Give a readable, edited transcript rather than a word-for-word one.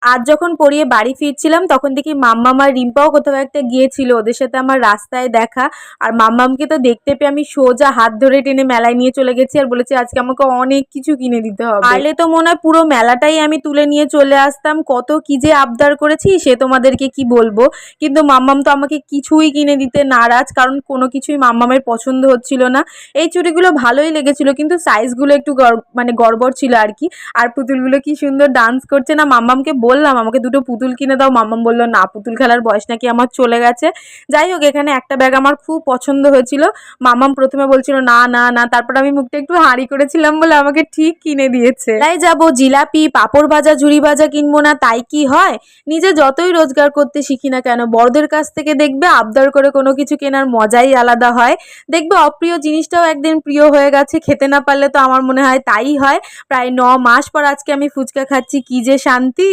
আজ যখন পড়িয়ে বাড়ি ফিরছিলাম তখন দেখি মাম্মাম আর রিম্পাও কোথাও একটা গিয়েছিল, ওদের সাথে আমার রাস্তায় দেখা। আর মাম্মামকে তো দেখতে পেয়ে আমি সোজা হাত ধরে টেনে মেলায় নিয়ে চলে গেছি আর বলেছি আজকে আমাকে অনেক কিছু কিনে দিতে হবে। পারলে তো মনে হয় পুরো মেলাটাই আমি তুলে নিয়ে চলে আসতাম, কত কি যে আবদার করেছি সে তোমাদেরকে কি বলবো। কিন্তু মাম্মাম তো আমাকে কিছুই কিনে দিতে নারাজ, কারণ কোনো কিছুই মাম্মামের পছন্দ হচ্ছিল না। এই চুড়িগুলো ভালোই লেগেছিল কিন্তু সাইজগুলো একটু মানে গড়বড় ছিল আর কি। আর পুতুলগুলো কি সুন্দর ডান্স করছে না, মাম্মামকে বললাম আমাকে দুটো পুতুল কিনে দাও, মাম্মাম বললো না, পুতুল খেলার বয়স নাকি আমার চলে গেছে। যাই হোক, এখানে একটা ব্যাগ আমার খুব পছন্দ হয়েছিল। মাম্মাম প্রথমে বলছিল না না না, তারপর আমি মুখটা একটু হাঁড়ি করেছিলাম বলে আমাকে ঠিক কিনে দিয়েছে। তাই যাবো জিলাপি পাঁপড় ভাজা ঝুড়ি ভাজা কিনবো না তাই কি হয়? নিজে যতই রোজগার করতে শিখি না কেন, বড়দের কাছ থেকে দেখবে আবদার করে কোনো কিছু কেনার মজাই আলাদা হয়। দেখবে অপ্রিয় জিনিসটাও একদিন প্রিয় হয়ে গেছে, খেতে না পারলে তো আমার মনে হয় তাই হয়। প্রায় 9 মাস পর আজকে আমি ফুচকা খাচ্ছি, কি যে শান্তি।